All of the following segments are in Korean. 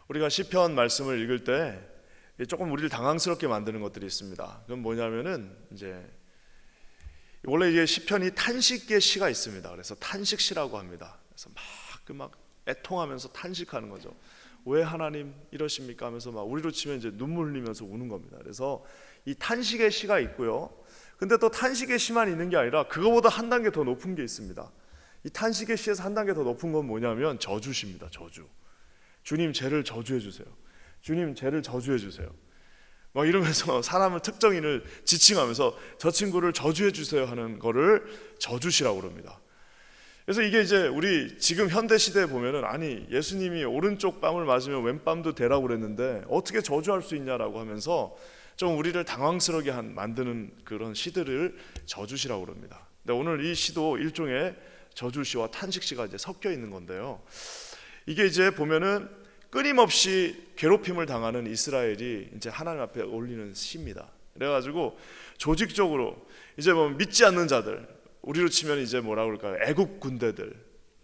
우리가 시편 말씀을 읽을 때 조금 우리를 당황스럽게 만드는 것들이 있습니다. 그건 뭐냐면은 이제 원래 이게 시편이 탄식의 시가 있습니다. 그래서 탄식시라고 합니다. 그래서 막 애통하면서 탄식하는 거죠. 왜 하나님 이러십니까 하면서 막 우리로 치면 이제 눈물 흘리면서 우는 겁니다. 그래서 이 탄식의 시가 있고요. 근데 또 탄식의 시만 있는 게 아니라 그거보다 한 단계 더 높은 게 있습니다. 이 탄식의 시에서 한 단계 더 높은 건 뭐냐면 저주시입니다. 저주. 주님 죄를 저주해 주세요. 주님 죄를 저주해 주세요. 막 이러면서 사람을 특정인을 지칭하면서 저 친구를 저주해 주세요 하는 거를 저주시라고 그럽니다. 그래서 이게 이제 우리 지금 현대 시대에 보면은 아니 예수님이 오른쪽 뺨을 맞으면 왼뺨도 대라고 그랬는데 어떻게 저주할 수 있냐라고 하면서 좀 우리를 당황스럽게 만드는 그런 시들을 저주시라고 그럽니다. 근데 오늘 이 시도 일종의 저주시와 탄식시가 이제 섞여 있는 건데요. 이게 이제 보면은 끊임없이 괴롭힘을 당하는 이스라엘이 이제 하나님 앞에 올리는 시입니다. 그래가지고 조직적으로 이제 뭐 믿지 않는 자들, 우리로 치면 이제 뭐라고 그럴까요? 애굽 군대들,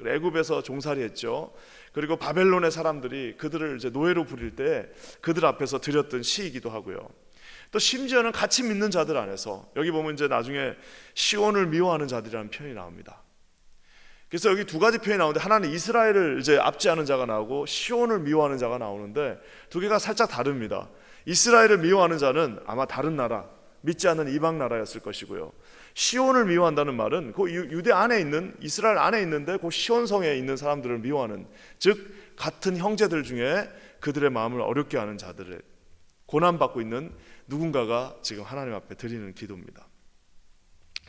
애굽에서 종살이했죠. 그리고 바벨론의 사람들이 그들을 이제 노예로 부릴 때 그들 앞에서 드렸던 시이기도 하고요. 또 심지어는 같이 믿는 자들 안에서 여기 보면 이제 나중에 시온을 미워하는 자들이라는 표현이 나옵니다. 그래서 여기 두 가지 표현이 나오는데 하나는 이스라엘을 이제 압제하는 자가 나오고 시온을 미워하는 자가 나오는데 두 개가 살짝 다릅니다. 이스라엘을 미워하는 자는 아마 다른 나라, 믿지 않는 이방 나라였을 것이고요. 시온을 미워한다는 말은 그 유대 안에 있는 이스라엘 안에 있는데 그 시온 성에 있는 사람들을 미워하는, 즉 같은 형제들 중에 그들의 마음을 어렵게 하는 자들을 고난받고 있는 누군가가 지금 하나님 앞에 드리는 기도입니다.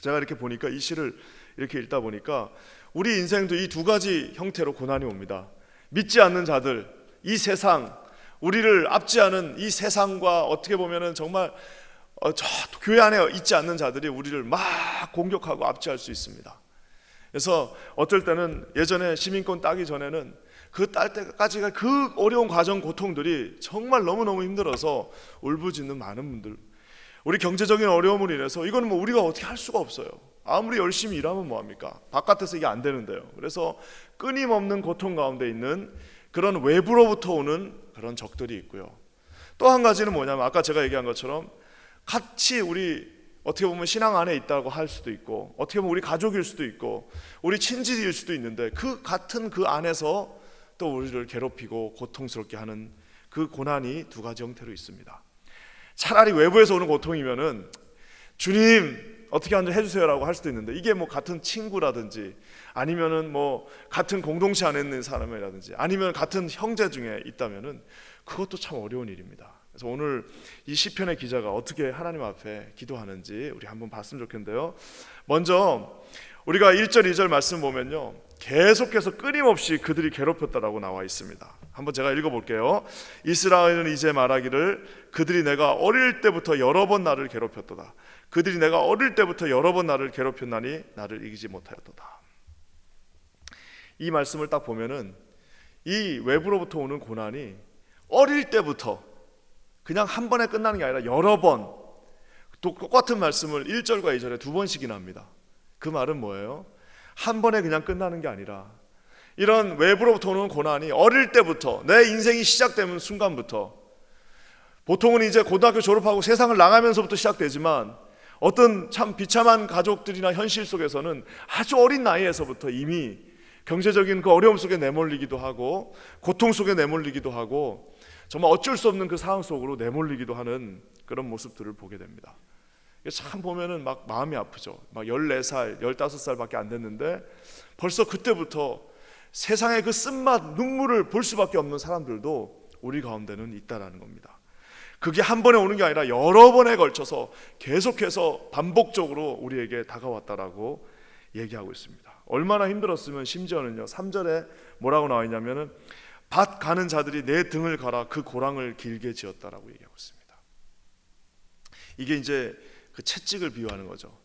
제가 이렇게 보니까 이 시를 이렇게 읽다 보니까 우리 인생도 이 두 가지 형태로 고난이 옵니다. 믿지 않는 자들, 이 세상, 우리를 압제하는 이 세상과 어떻게 보면은 정말 저 교회 안에 있지 않는 자들이 우리를 막 공격하고 압제할 수 있습니다. 그래서 어떨 때는 예전에 시민권 따기 전에는 그 딸 때까지가 그 어려운 과정 고통들이 정말 너무너무 힘들어서 울부짖는 많은 분들, 우리 경제적인 어려움으로 인해서 이거는 뭐 우리가 어떻게 할 수가 없어요. 아무리 열심히 일하면 뭐합니까? 바깥에서 이게 안 되는데요. 그래서 끊임없는 고통 가운데 있는 그런 외부로부터 오는 그런 적들이 있고요. 또 한 가지는 뭐냐면 아까 제가 얘기한 것처럼 같이 우리 어떻게 보면 신앙 안에 있다고 할 수도 있고 어떻게 보면 우리 가족일 수도 있고 우리 친지일 수도 있는데 그 같은 그 안에서 또 우리를 괴롭히고 고통스럽게 하는 그 고난이 두 가지 형태로 있습니다. 차라리 외부에서 오는 고통이면은 주님 어떻게 한번 해주세요라고 할 수도 있는데 이게 뭐 같은 친구라든지 아니면은 뭐 같은 공동체 안에 있는 사람이라든지 아니면 같은 형제 중에 있다면은 그것도 참 어려운 일입니다. 그래서 오늘 이 시편의 기자가 어떻게 하나님 앞에 기도하는지 우리 한번 봤으면 좋겠는데요. 먼저 우리가 1절 2절 말씀 보면요, 계속해서 끊임없이 그들이 괴롭혔다라고 나와 있습니다. 한번 제가 읽어볼게요. 이스라엘은 이제 말하기를 그들이 내가 어릴 때부터 여러 번 나를 괴롭혔도다. 그들이 내가 어릴 때부터 여러 번 나를 괴롭혔나니 나를 이기지 못하였도다. 이 말씀을 딱 보면은 이 외부로부터 오는 고난이 어릴 때부터 그냥 한 번에 끝나는 게 아니라 여러 번 똑같은 말씀을 1절과 2절에 두 번씩이나 합니다. 그 말은 뭐예요? 한 번에 그냥 끝나는 게 아니라 이런 외부로부터 오는 고난이 어릴 때부터 내 인생이 시작되는 순간부터, 보통은 이제 고등학교 졸업하고 세상을 나가면서부터 시작되지만 어떤 참 비참한 가족들이나 현실 속에서는 아주 어린 나이에서부터 이미 경제적인 그 어려움 속에 내몰리기도 하고 고통 속에 내몰리기도 하고 정말 어쩔 수 없는 그 상황 속으로 내몰리기도 하는 그런 모습들을 보게 됩니다. 참 보면은 막 마음이 아프죠. 막 14살, 15살밖에 안 됐는데 벌써 그때부터 세상의 그 쓴맛, 눈물을 볼 수밖에 없는 사람들도 우리 가운데는 있다라는 겁니다. 그게 한 번에 오는 게 아니라 여러 번에 걸쳐서 계속해서 반복적으로 우리에게 다가왔다라고 얘기하고 있습니다. 얼마나 힘들었으면 심지어는요 3절에 뭐라고 나와 있냐면은 밭 가는 자들이 내 등을 갈아 그 고랑을 길게 지었다라고 얘기하고 있습니다. 이게 이제 그 채찍을 비유하는 거죠.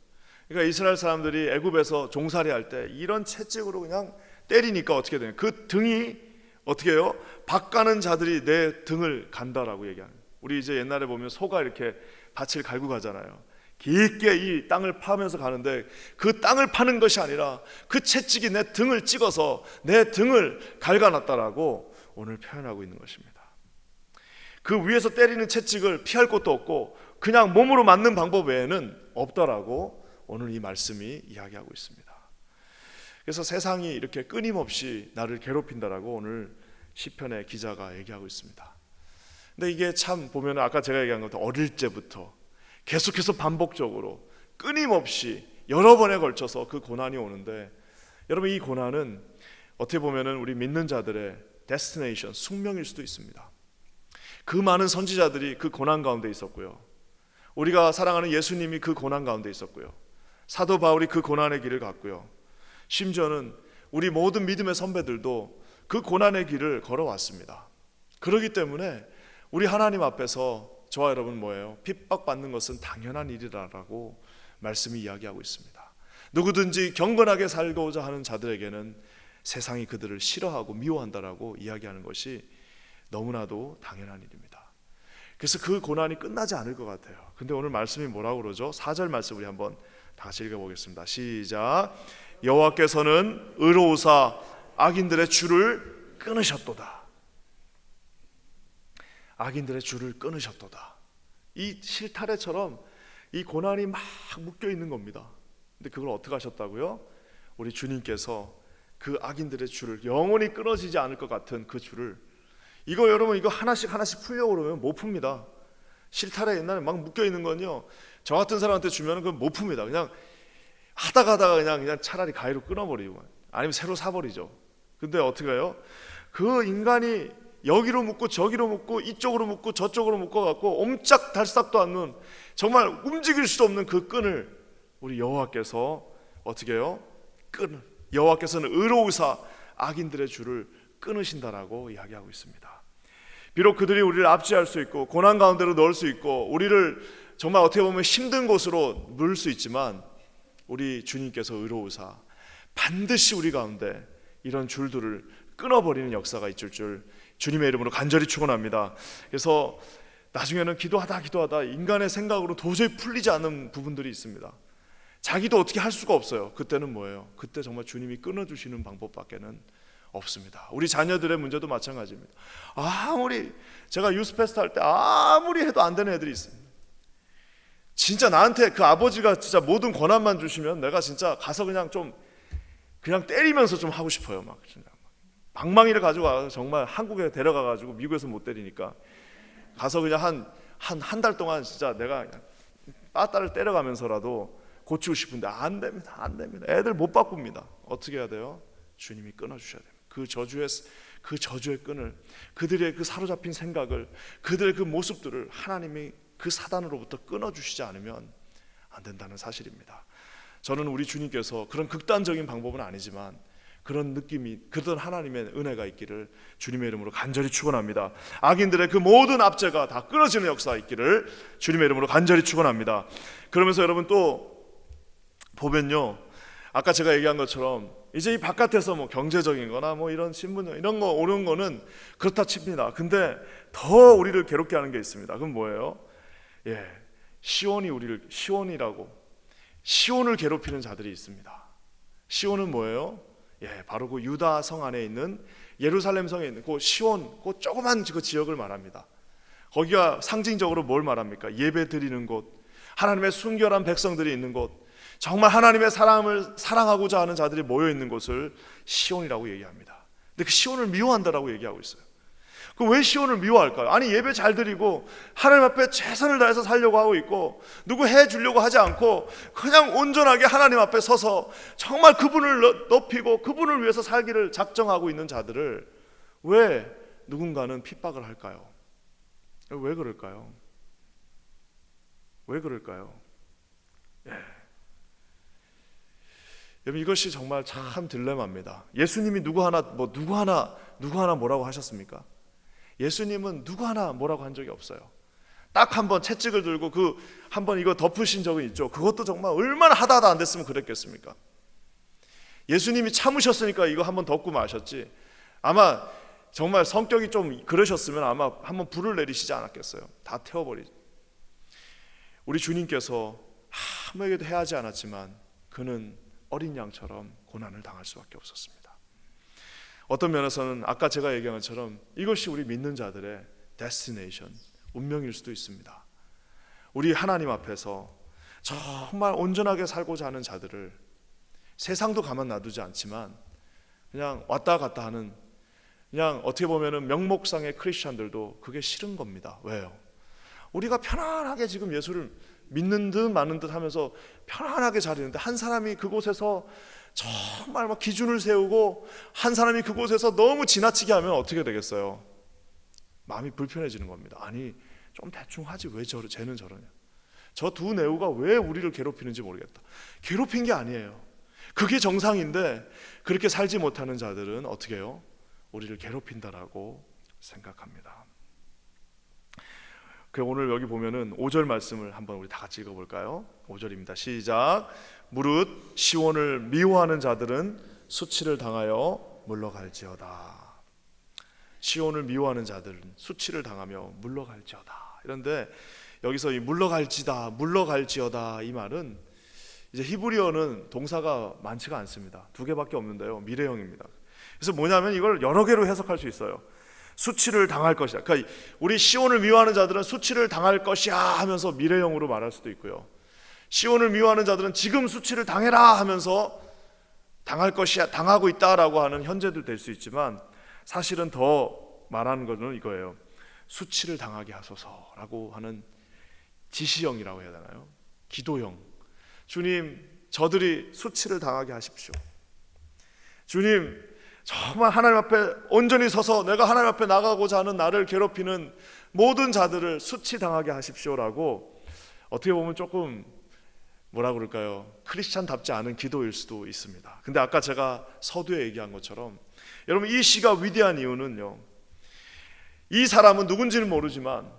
그러니까 이스라엘 사람들이 애굽에서 종살이할 때 이런 채찍으로 그냥 때리니까 어떻게 되냐, 그 등이 어떻게 해요? 밭 가는 자들이 내 등을 간다라고 얘기하는. 우리 이제 옛날에 보면 소가 이렇게 밭을 갈고 가잖아요. 깊게 이 땅을 파면서 가는데 그 땅을 파는 것이 아니라 그 채찍이 내 등을 찍어서 내 등을 갉아놨다라고 오늘 표현하고 있는 것입니다. 그 위에서 때리는 채찍을 피할 곳도 없고 그냥 몸으로 맞는 방법 외에는 없더라고 오늘 이 말씀이 이야기하고 있습니다. 그래서 세상이 이렇게 끊임없이 나를 괴롭힌다라고 오늘 시편의 기자가 얘기하고 있습니다. 근데 이게 참 보면 아까 제가 얘기한 것도 어릴 때부터 계속해서 반복적으로 끊임없이 여러 번에 걸쳐서 그 고난이 오는데, 여러분 이 고난은 어떻게 보면은 우리 믿는 자들의 데스티네이션, 숙명일 수도 있습니다. 그 많은 선지자들이 그 고난 가운데 있었고요, 우리가 사랑하는 예수님이 그 고난 가운데 있었고요, 사도 바울이 그 고난의 길을 갔고요, 심지어는 우리 모든 믿음의 선배들도 그 고난의 길을 걸어왔습니다. 그렇기 때문에 우리 하나님 앞에서 저와 여러분 뭐예요? 핍박받는 것은 당연한 일이라고 말씀이 이야기하고 있습니다. 누구든지 경건하게 살고자 하는 자들에게는 세상이 그들을 싫어하고 미워한다라고 이야기하는 것이 너무나도 당연한 일입니다. 그래서 그 고난이 끝나지 않을 것 같아요. 근데 오늘 말씀이 뭐라고 그러죠? 4절 말씀 우리 한번 다 같이 읽어보겠습니다. 시작. 여호와께서는 의로우사 악인들의 줄을 끊으셨도다. 악인들의 줄을 끊으셨도다. 이 실타래처럼 이 고난이 막 묶여 있는 겁니다. 근데 그걸 어떻게 하셨다고요? 우리 주님께서 그 악인들의 줄을, 영원히 끊어지지 않을 것 같은 그 줄을, 이거 여러분 이거 하나씩 풀려고 그러면 못 풉니다. 실타래 옛날에 막 묶여 있는 건요, 저 같은 사람한테 주면 그건 못 풉니다. 그냥 하다가 그냥 차라리 가위로 끊어버리고 아니면 새로 사버리죠. 근데 어떻게 해요? 그 인간이 여기로 묶고 저기로 묶고 이쪽으로 묶고 저쪽으로 묶어갖고 옴짝달싹도 않는, 정말 움직일 수도 없는 그 끈을 우리 여호와께서 어떻게 해요? 여호와께서는 의로우사 악인들의 줄을 끊으신다라고 이야기하고 있습니다. 비록 그들이 우리를 압제할 수 있고 고난 가운데로 넣을 수 있고 우리를 정말 어떻게 보면 힘든 곳으로 넣을 수 있지만, 우리 주님께서 의로우사 반드시 우리 가운데 이런 줄들을 끊어버리는 역사가 있을 줄 주님의 이름으로 간절히 축원합니다. 그래서 나중에는 기도하다 인간의 생각으로 도저히 풀리지 않는 부분들이 있습니다. 자기도 어떻게 할 수가 없어요. 그때는 뭐예요? 그때 정말 주님이 끊어주시는 방법밖에는 없습니다. 우리 자녀들의 문제도 마찬가지입니다. 아무리 제가 유스페스트 할 때 아무리 해도 안 되는 애들이 있습니다. 진짜 나한테 그 아버지가 진짜 모든 권한만 주시면 내가 진짜 가서 그냥 때리면서 좀 하고 싶어요. 막 진짜 방망이를 가지고 와서 정말 한국에 데려가 가지고 미국에서 못 때리니까 가서 그냥 한 달 동안 진짜 내가 빠따를 때려가면서라도 고치고 싶은데 안 됩니다. 애들 못 바꿉니다. 어떻게 해야 돼요? 주님이 끊어주셔야 됩니다. 그 저주의 끈을, 그들의 그 사로잡힌 생각을, 그들의 그 모습들을 하나님이 그 사단으로부터 끊어주시지 않으면 안 된다는 사실입니다. 저는 우리 주님께서 그런 극단적인 방법은 아니지만 그런 느낌이, 그런 하나님의 은혜가 있기를 주님의 이름으로 간절히 축원합니다. 악인들의 그 모든 압제가 다 끊어지는 역사가 있기를 주님의 이름으로 간절히 축원합니다. 그러면서 여러분 또 보면요, 아까 제가 얘기한 것처럼 이제 이 바깥에서 뭐 경제적인 거나 뭐 이런 신분 이런 거 오는 거는 그렇다 칩니다. 근데 더 우리를 괴롭게 하는 게 있습니다. 그건 뭐예요? 시온을 괴롭히는 자들이 있습니다. 시온은 뭐예요? 바로 그 유다 성 안에 있는 예루살렘 성에 있는 그 시온, 그 조그만 그 지역을 말합니다. 거기가 상징적으로 뭘 말합니까? 예배 드리는 곳, 하나님의 순결한 백성들이 있는 곳, 정말 하나님의 사랑을 사랑하고자 하는 자들이 모여 있는 곳을 시온이라고 얘기합니다. 근데 그 시온을 미워한다라고 얘기하고 있어요. 그 왜 시온을 미워할까요? 아니 예배 잘 드리고 하나님 앞에 최선을 다해서 살려고 하고 있고 누구 해주려고 하지 않고 그냥 온전하게 하나님 앞에 서서 정말 그분을 높이고 그분을 위해서 살기를 작정하고 있는 자들을 왜 누군가는 핍박을 할까요? 왜 그럴까요? 여러분 이것이 정말 참 딜레마입니다. 예수님이 누구 하나 뭐라고 하셨습니까? 예수님은 누구 하나 뭐라고 한 적이 없어요. 딱 한 번 채찍을 들고 한 번 이거 덮으신 적은 있죠. 그것도 정말 얼마나 하다 안 됐으면 그랬겠습니까? 예수님이 참으셨으니까 이거 한 번 덮고 마셨지. 아마 정말 성격이 좀 그러셨으면 아마 한 번 불을 내리시지 않았겠어요. 다 태워버리죠. 우리 주님께서 아무에게도 해하지 않았지만 그는 어린 양처럼 고난을 당할 수밖에 없었습니다. 어떤 면에서는 아까 제가 얘기한 것처럼 이것이 우리 믿는 자들의 데스티네이션, 운명일 수도 있습니다. 우리 하나님 앞에서 정말 온전하게 살고자 하는 자들을 세상도 가만 놔두지 않지만 그냥 왔다 갔다 하는, 그냥 어떻게 보면은 명목상의 크리스찬들도 그게 싫은 겁니다. 왜요? 우리가 편안하게 지금 예수를 믿는 듯 마는 듯 하면서 편안하게 자리는데 한 사람이 그곳에서 정말 막 기준을 세우고 한 사람이 그곳에서 너무 지나치게 하면 어떻게 되겠어요? 마음이 불편해지는 겁니다. 아니 좀 대충 하지 왜 쟤는 저러냐, 저 두 내우가 왜 우리를 괴롭히는지 모르겠다. 괴롭힌 게 아니에요. 그게 정상인데 그렇게 살지 못하는 자들은 어떻게 해요? 우리를 괴롭힌다라고 생각합니다. 오늘 여기 보면은 5절 말씀을 한번 우리 다 같이 읽어볼까요? 5절입니다. 시작. 무릇 시온을 미워하는 자들은 수치를 당하여 물러갈지어다. 시온을 미워하는 자들은 수치를 당하며 물러갈지어다. 이런데 여기서 이 물러갈지어다 이 말은 이제 히브리어는 동사가 많지가 않습니다. 2개밖에 없는데요, 미래형입니다. 그래서 뭐냐면 이걸 여러 개로 해석할 수 있어요. 수치를 당할 것이다. 그러니까 우리 시온을 미워하는 자들은 수치를 당할 것이야 하면서 미래형으로 말할 수도 있고요. 시온을 미워하는 자들은 지금 수치를 당해라 하면서 당할 것이야, 당하고 있다라고 하는 현재도 될 수 있지만 사실은 더 말하는 것은 이거예요. 수치를 당하게 하소서라고 하는 지시형이라고 해야 되나요? 기도형. 주님, 저들이 수치를 당하게 하십시오. 주님, 정말 하나님 앞에 온전히 서서 내가 하나님 앞에 나가고자 하는 나를 괴롭히는 모든 자들을 수치당하게 하십시오라고, 어떻게 보면 조금 뭐라 그럴까요? 크리스찬답지 않은 기도일 수도 있습니다. 근데 아까 제가 서두에 얘기한 것처럼 여러분, 이 시가 위대한 이유는요, 이 사람은 누군지는 모르지만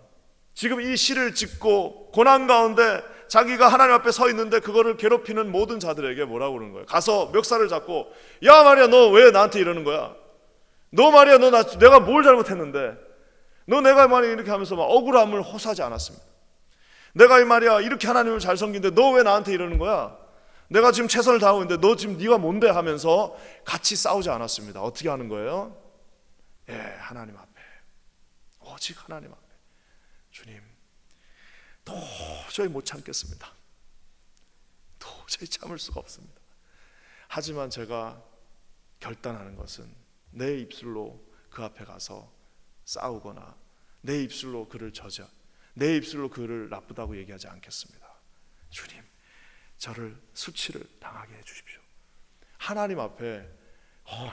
지금 이 시를 짓고 고난 가운데 자기가 하나님 앞에 서 있는데 그거를 괴롭히는 모든 자들에게 뭐라고 그러는 거예요? 가서 멱살을 잡고, 야 말이야, 너 왜 나한테 이러는 거야? 너 말이야, 내가 뭘 잘못했는데? 너 내가 말이야 이렇게 하면서 막 억울함을 호소하지 않았습니다. 내가 이 말이야 이렇게 하나님을 잘 섬기는데 너 왜 나한테 이러는 거야? 내가 지금 최선을 다하고 있는데 너 지금 네가 뭔데? 하면서 같이 싸우지 않았습니다. 어떻게 하는 거예요? 예, 하나님 앞에, 오직 하나님 앞에, 주님, 도저히 못 참겠습니다. 도저히 참을 수가 없습니다. 하지만 제가 결단하는 것은 내 입술로 그 앞에 가서 싸우거나 내 입술로 그를 내 입술로 그를 나쁘다고 얘기하지 않겠습니다. 주님, 저를 수치를 당하게 해주십시오. 하나님 앞에,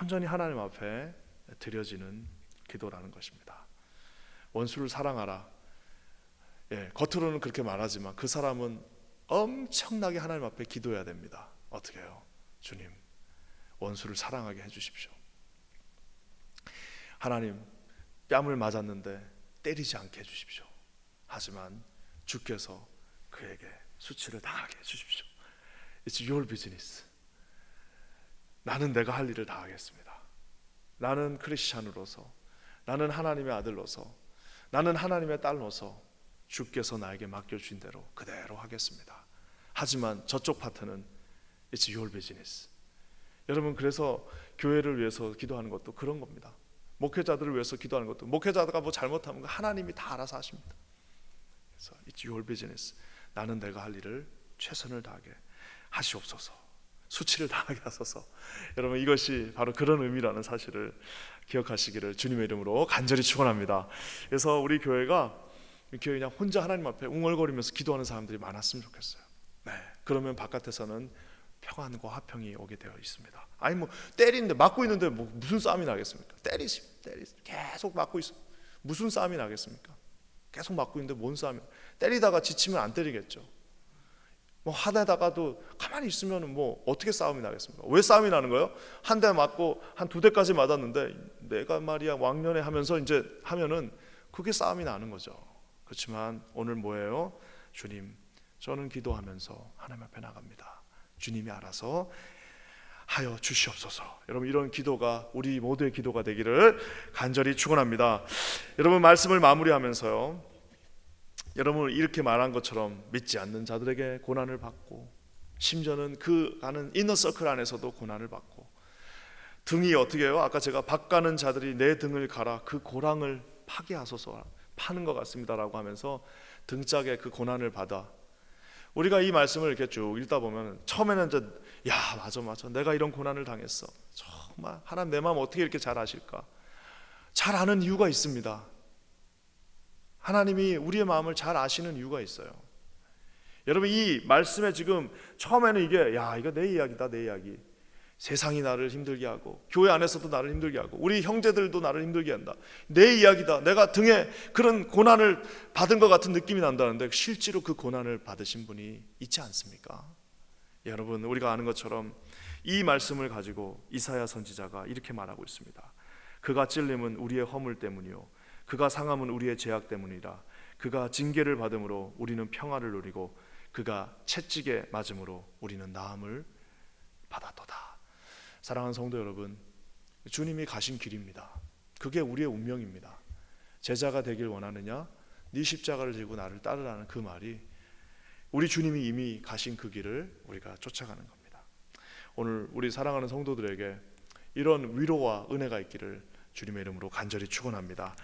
온전히 하나님 앞에 드려지는 기도라는 것입니다. 원수를 사랑하라. 예, 겉으로는 그렇게 말하지만 그 사람은 엄청나게 하나님 앞에 기도해야 됩니다. 어떻게 해요? 주님, 원수를 사랑하게 해주십시오. 하나님, 뺨을 맞았는데 때리지 않게 해주십시오. 하지만 주께서 그에게 수치를 당하게 해주십시오. It's your business. 나는 내가 할 일을 다 하겠습니다. 나는 크리스찬으로서, 나는 하나님의 아들로서, 나는 하나님의 딸로서 주께서 나에게 맡겨주신 대로 그대로 하겠습니다. 하지만 저쪽 파트는 It's your business. 여러분, 그래서 교회를 위해서 기도하는 것도 그런 겁니다. 목회자들을 위해서 기도하는 것도, 목회자가 뭐 잘못하면 하나님이 다 알아서 하십니다. 그래서 It's your business. 나는 내가 할 일을 최선을 다하게 하시옵소서. 수치를 당하게 하소서. 여러분, 이것이 바로 그런 의미라는 사실을 기억하시기를 주님의 이름으로 간절히 축원합니다. 그래서 우리 교회가 이렇게 그냥 혼자 하나님 앞에 웅얼거리면서 기도하는 사람들이 많았으면 좋겠어요. 네, 그러면 바깥에서는 평안과 화평이 오게 되어 있습니다. 아니 뭐 때리는데, 맞고 있는데 뭐 무슨 싸움이 나겠습니까? 때리시 계속 맞고 있어. 무슨 싸움이 나겠습니까? 계속 맞고 있는데 뭔 싸움이? 때리다가 지치면 안 때리겠죠. 뭐 하다가도 가만히 있으면 뭐 어떻게 싸움이 나겠습니까? 왜 싸움이 나는 거예요? 한 대 맞고 한 2대까지 맞았는데 내가 말이야 왕년에 하면서 이제 하면은 그게 싸움이 나는 거죠. 그렇지만 오늘 뭐예요? 주님, 저는 기도하면서 하나님 앞에 나갑니다. 주님이 알아서 하여 주시옵소서. 여러분, 이런 기도가 우리 모두의 기도가 되기를 간절히 축원합니다. 여러분, 말씀을 마무리하면서요, 여러분 이렇게 말한 것처럼 믿지 않는 자들에게 고난을 받고, 심지어는 그 아는 이너서클 안에서도 고난을 받고, 등이 어떻게 해요? 아까 제가 박가는 자들이 내 등을 갈아 그 고랑을 파괴하소서, 하는 것 같습니다라고 하면서 등짝에 그 고난을 받아. 우리가 이 말씀을 이렇게 쭉 읽다 보면 처음에는 이제 야 맞아 내가 이런 고난을 당했어. 정말 하나님 내 마음 어떻게 이렇게 잘 아실까? 잘 아는 이유가 있습니다. 하나님이 우리의 마음을 잘 아시는 이유가 있어요. 여러분 이 말씀에 지금 처음에는 이거 내 이야기다 내 이야기. 세상이 나를 힘들게 하고 교회 안에서도 나를 힘들게 하고 우리 형제들도 나를 힘들게 한다. 내 이야기다. 내가 등에 그런 고난을 받은 것 같은 느낌이 난다는데 실제로 그 고난을 받으신 분이 있지 않습니까? 여러분 우리가 아는 것처럼 이 말씀을 가지고 이사야 선지자가 이렇게 말하고 있습니다. 그가 찔림은 우리의 허물 때문이요 그가 상함은 우리의 죄악 때문이라. 그가 징계를 받음으로 우리는 평화를 누리고 그가 채찍에 맞음으로 우리는 나음을 받았도다. 사랑하는 성도 여러분, 주님이 가신 길입니다. 그게 우리의 운명입니다. 제자가 되길 원하느냐? 네 십자가를 지고 나를 따르라는 그 말이 우리 주님이 이미 가신 그 길을 우리가 쫓아가는 겁니다. 오늘 우리 사랑하는 성도들에게 이런 위로와 은혜가 있기를 주님의 이름으로 간절히 축원합니다.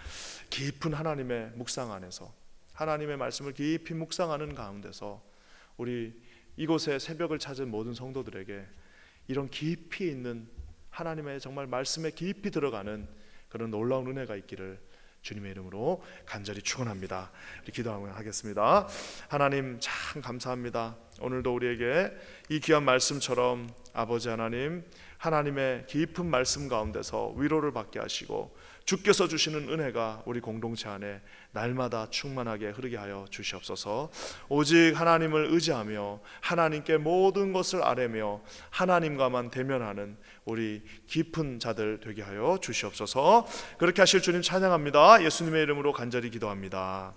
깊은 하나님의 묵상 안에서 하나님의 말씀을 깊이 묵상하는 가운데서 우리 이곳에 새벽을 찾은 모든 성도들에게 이런 깊이 있는 하나님의 정말 말씀에 깊이 들어가는 그런 놀라운 은혜가 있기를 주님의 이름으로 간절히 축원합니다. 우리 기도하겠습니다. 하나님 참 감사합니다. 오늘도 우리에게 이 귀한 말씀처럼 아버지 하나님 하나님의 깊은 말씀 가운데서 위로를 받게 하시고 주께서 주시는 은혜가 우리 공동체 안에 날마다 충만하게 흐르게 하여 주시옵소서. 오직 하나님을 의지하며 하나님께 모든 것을 아뢰며 하나님과만 대면하는 우리 깊은 자들 되게 하여 주시옵소서. 그렇게 하실 주님 찬양합니다. 예수님의 이름으로 간절히 기도합니다.